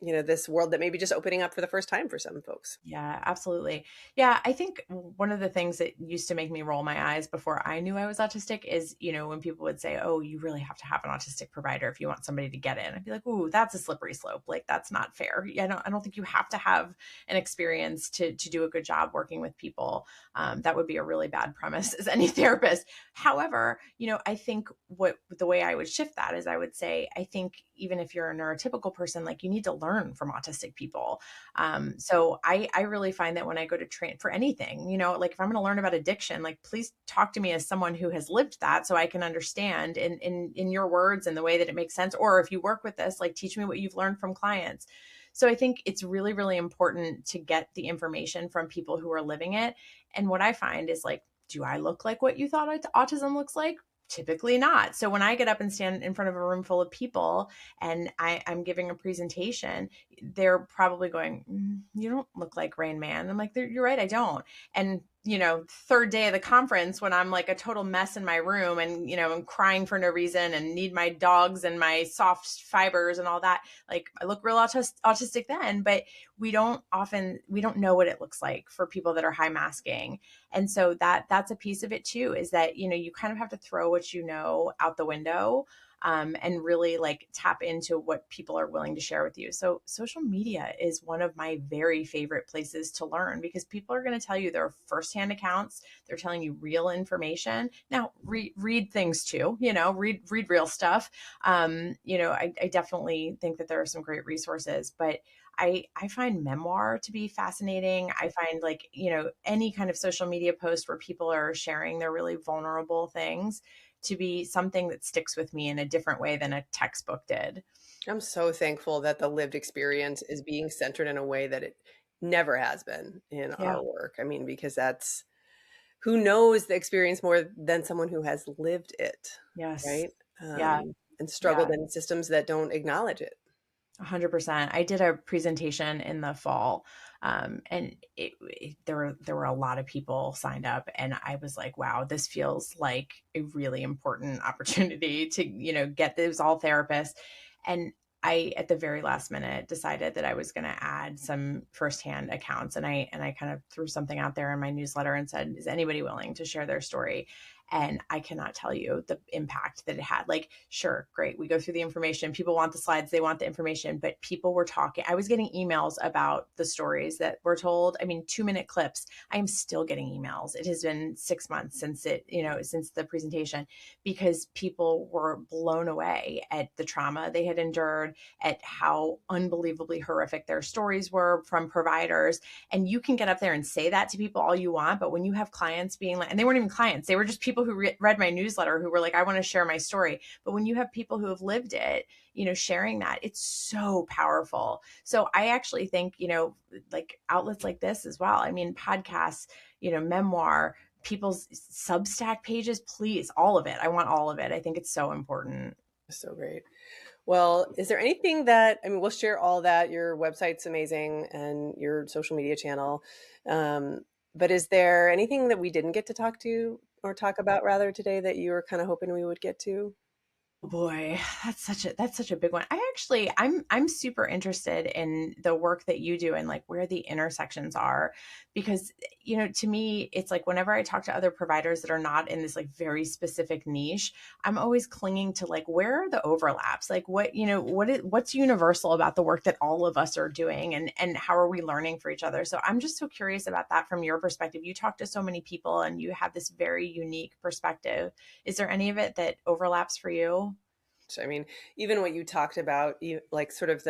this world that may be just opening up for the first time for some folks? Yeah, absolutely. Yeah, I think one of the things that used to make me roll my eyes before I knew I was autistic is, when people would say, oh, you really have to have an autistic provider if you want somebody to get in. I'd be like, ooh, that's a slippery slope. Like, that's not fair. I don't think you have to have an experience to do a good job working with people. That would be a really bad premise as any therapist. However, I think the way I would shift that is I would say, I think even if you're a neurotypical person, like you need to learn from autistic people. So I really find that when I go to train for anything, like if I'm going to learn about addiction, like please talk to me as someone who has lived that so I can understand in your words and the way that it makes sense. Or if you work with this, like teach me what you've learned from clients. So I think it's really, really important to get the information from people who are living it. And what I find is like, do I look like what you thought autism looks like? Typically not. So when I get up and stand in front of a room full of people and I'm giving a presentation, they're probably going, you don't look like Rain Man. I'm like, you're right, I don't. And third day of the conference when I'm like a total mess in my room and, I'm crying for no reason and need my dogs and my soft fibers and all that. Like I look real autistic then, but we don't know what it looks like for people that are high masking. And so that's a piece of it too, is that, you kind of have to throw what you know out the window. and really like tap into what people are willing to share with you. So social media is one of my very favorite places to learn because people are going to tell you their firsthand accounts. They're telling you real information. Now read things too, read real stuff. I definitely think that there are some great resources, but I find memoir to be fascinating. I find like, any kind of social media post where people are sharing their really vulnerable things to be something that sticks with me in a different way than a textbook did. I'm so thankful that the lived experience is being centered in a way that it never has been in Yeah. our work. I mean, because that's who knows the experience more than someone who has lived it, Yes. right? Yeah. And Yeah. struggled in systems that don't acknowledge it. 100%. I did a presentation in the fall, and there were a lot of people signed up, and I was like, "Wow, this feels like a really important opportunity to get this all therapists." And I, at the very last minute, decided that I was going to add some firsthand accounts, and I kind of threw something out there in my newsletter and said, "Is anybody willing to share their story?" And I cannot tell you the impact that it had. Like, sure, great. We go through the information. People want the slides, they want the information, but people were talking. I was getting emails about the stories that were told. I mean, 2-minute clips. I am still getting emails. It has been 6 months since the presentation, because people were blown away at the trauma they had endured, at how unbelievably horrific their stories were from providers. And you can get up there and say that to people all you want, but when you have clients being like, and they weren't even clients, they were just people who read my newsletter who were like, I want to share my story. But when you have people who have lived it, sharing that, it's so powerful. So I actually think, like outlets like this as well. I mean, podcasts, memoir, people's Substack pages, please, all of it. I want all of it. I think it's so important. So great. Well, is there anything that, I mean, we'll share all that. Your website's amazing and your social media channel. But is there anything that we didn't get to talk about rather today that you were kind of hoping we would get to? Boy, that's such a big one. I'm super interested in the work that you do and like where the intersections are, because to me it's like whenever I talk to other providers that are not in this like very specific niche, I'm always clinging to like where are the overlaps? Like what's universal about the work that all of us are doing, and how are we learning for each other? So I'm just so curious about that from your perspective. You talk to so many people and you have this very unique perspective. Is there any of it that overlaps for you? I mean, even what you talked about, like sort of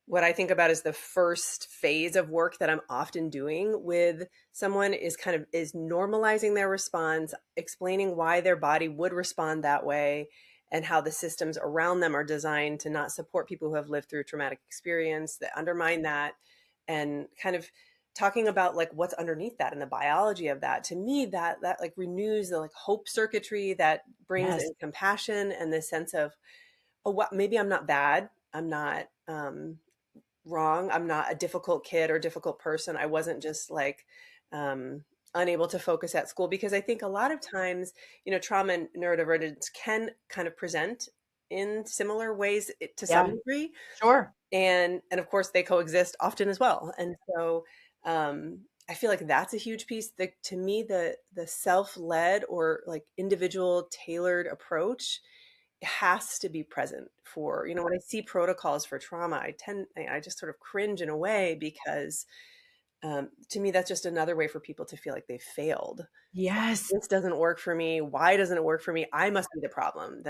what I think about is the first phase of work that I'm often doing with someone is normalizing their response, explaining why their body would respond that way, and how the systems around them are designed to not support people who have lived through traumatic experience that undermine that, and kind of talking about like what's underneath that and the biology of that. To me, that like renews the like hope circuitry that brings Yes. in compassion and this sense of, oh, what, maybe I'm not bad, I'm not wrong, I'm not a difficult kid or difficult person, I wasn't just like unable to focus at school. Because I think a lot of times, trauma and neurodivergence can kind of present in similar ways to some Yeah, degree, sure. and of course they coexist often as well. And so I feel like that's a huge piece. To me, the self-led or like individual tailored approach has to be present for, when I see protocols for trauma, I just sort of cringe in a way, because to me that's just another way for people to feel like they failed. Yes. This doesn't work for me. Why doesn't it work for me? I must be the problem.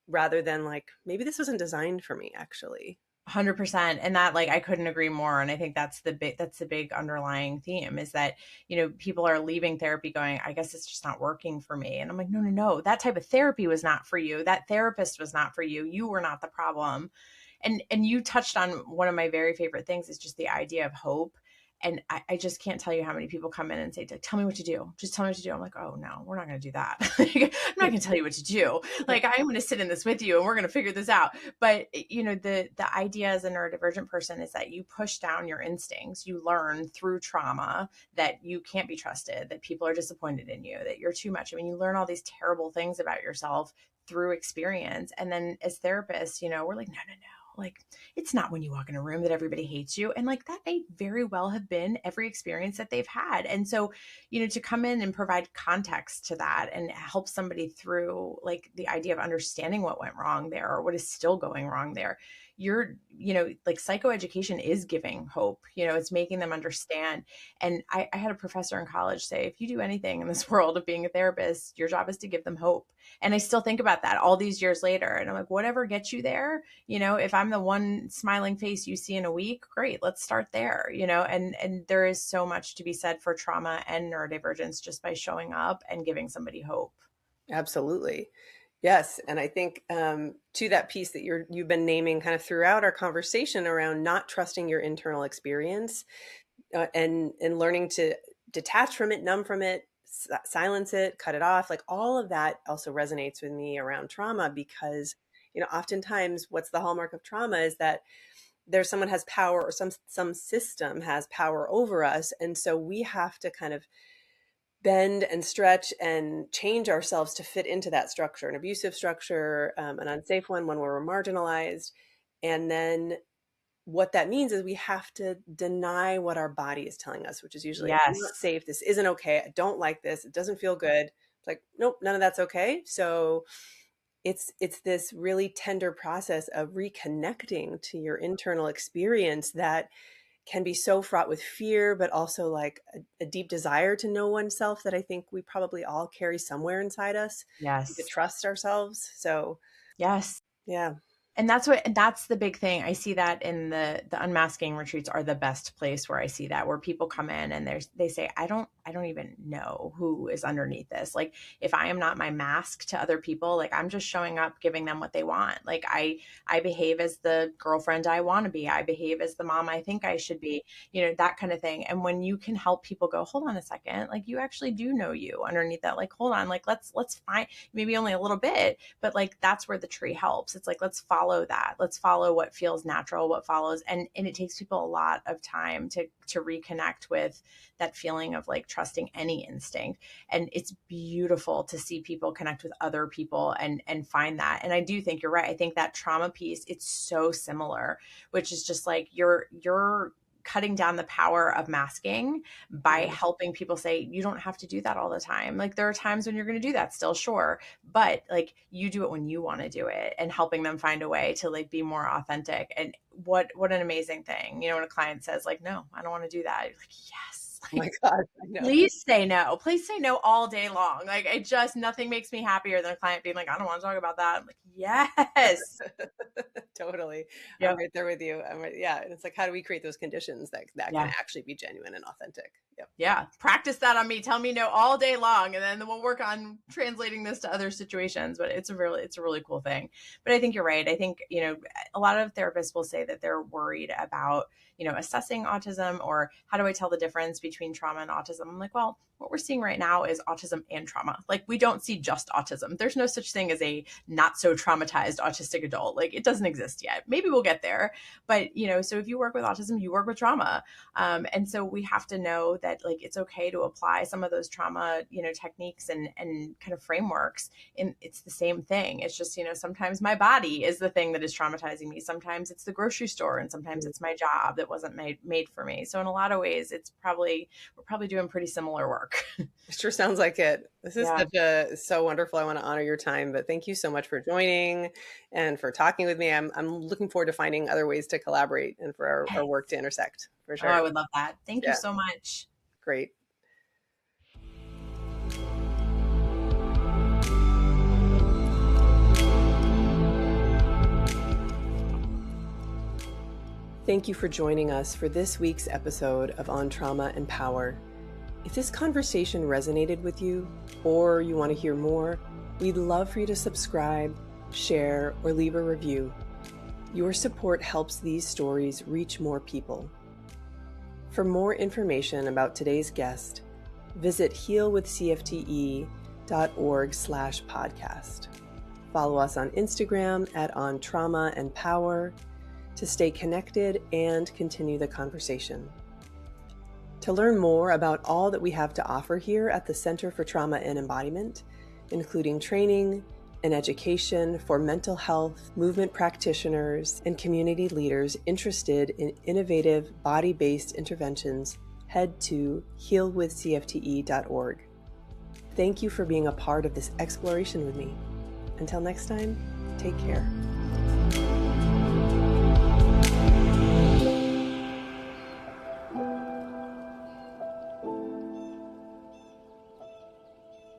Rather than like, maybe this wasn't designed for me, actually. 100%. And that, like, I couldn't agree more. And I think that's the big underlying theme is that, people are leaving therapy going, I guess it's just not working for me. And I'm like, no, no, no. That type of therapy was not for you. That therapist was not for you. You were not the problem. And you touched on one of my very favorite things is just the idea of hope. And I just can't tell you how many people come in and say, tell me what to do. Just tell me what to do. I'm like, oh no, we're not going to do that. I'm not going to tell you what to do. Like, I'm going to sit in this with you and we're going to figure this out. But the idea as a neurodivergent person is that you push down your instincts. You learn through trauma that you can't be trusted, that people are disappointed in you, that you're too much. I mean, you learn all these terrible things about yourself through experience. And then as therapists, we're like, no, no, no. like, it's not when you walk in a room that everybody hates you. And like, that may very well have been every experience that they've had. And so, to come in and provide context to that and help somebody through like the idea of understanding what went wrong there or what is still going wrong there, like psychoeducation is giving hope, it's making them understand. And I had a professor in college say, if you do anything in this world of being a therapist, your job is to give them hope. And I still think about that all these years later. And I'm like, whatever gets you there, if I'm the one smiling face you see in a week, great, let's start there, and there is so much to be said for trauma and neurodivergence just by showing up and giving somebody hope. Absolutely. Yes. And I think to that piece that you've been naming kind of throughout our conversation around not trusting your internal experience and learning to detach from it, numb from it, silence it, cut it off, like all of that also resonates with me around trauma because, oftentimes what's the hallmark of trauma is that there's someone has power or some system has power over us. And so we have to kind of bend and stretch and change ourselves to fit into that structure, an abusive structure, an unsafe one when we're marginalized. And then what that means is we have to deny what our body is telling us, which is usually, I'm not safe, this isn't okay, I don't like this, it doesn't feel good. It's like, nope, none of that's okay. So it's this really tender process of reconnecting to your internal experience that can be so fraught with fear, but also like a deep desire to know oneself that I think we probably all carry somewhere inside us. Yes. To trust ourselves. So yes. Yeah. And that's the big thing. I see that in the unmasking retreats are the best place where I see that, where people come in and they say, I don't even know who is underneath this. Like, if I am not my mask to other people, like I'm just showing up, giving them what they want. Like I behave as the girlfriend I want to be. I behave as the mom I think I should be, that kind of thing. And when you can help people go, hold on a second, like you actually do know you underneath that. Like, hold on, like let's find maybe only a little bit, but like that's where the tree helps. It's like, let's follow that. Let's follow what feels natural, what follows. And it takes people a lot of time to reconnect with that feeling of like trusting any instinct. And it's beautiful to see people connect with other people and find that. And I do think you're right. I think that trauma piece, it's so similar, which is just like you're cutting down the power of masking by helping people say, you don't have to do that all the time. Like there are times when you're going to do that still, sure. But like you do it when you want to do it, and helping them find a way to like be more authentic. And what an amazing thing, when a client says like, no, I don't want to do that. You're like, yes. Oh my God, I know. Please say no. Please say no all day long. Like nothing makes me happier than a client being like, I don't want to talk about that. I'm like, yes. Totally. Yep. I'm right there with you. Yeah. And it's like, how do we create those conditions that can actually be genuine and authentic? Yep. Yeah. Practice that on me. Tell me no all day long. And then we'll work on translating this to other situations. But it's a really cool thing. But I think you're right. I think, a lot of therapists will say that they're worried about, assessing autism, or how do I tell the difference between trauma and autism? I'm like, well, what we're seeing right now is autism and trauma. Like we don't see just autism. There's no such thing as a not so traumatized autistic adult. Like it doesn't exist yet. Maybe we'll get there. But, so if you work with autism, you work with trauma. And so we have to know that like it's okay to apply some of those trauma, techniques and kind of frameworks. And it's the same thing. It's just, sometimes my body is the thing that is traumatizing me. Sometimes it's the grocery store, and sometimes it's my job that wasn't made for me. So in a lot of ways, we're probably doing pretty similar work. It sure sounds like it. This is so wonderful. I want to honor your time, but thank you so much for joining and for talking with me. I'm looking forward to finding other ways to collaborate and for our work to intersect, for sure. Oh, I would love that. Thank you so much. Great. Thank you for joining us for this week's episode of On Trauma and Power. If this conversation resonated with you, or you want to hear more, we'd love for you to subscribe, share, or leave a review. Your support helps these stories reach more people. For more information about today's guest, visit healwithcfte.org/podcast. Follow us on Instagram @On Trauma and Power to stay connected and continue the conversation. To learn more about all that we have to offer here at the Center for Trauma and Embodiment, including training, and education for mental health, movement practitioners, and community leaders interested in innovative body-based interventions, head to healwithcfte.org. Thank you for being a part of this exploration with me. Until next time, take care.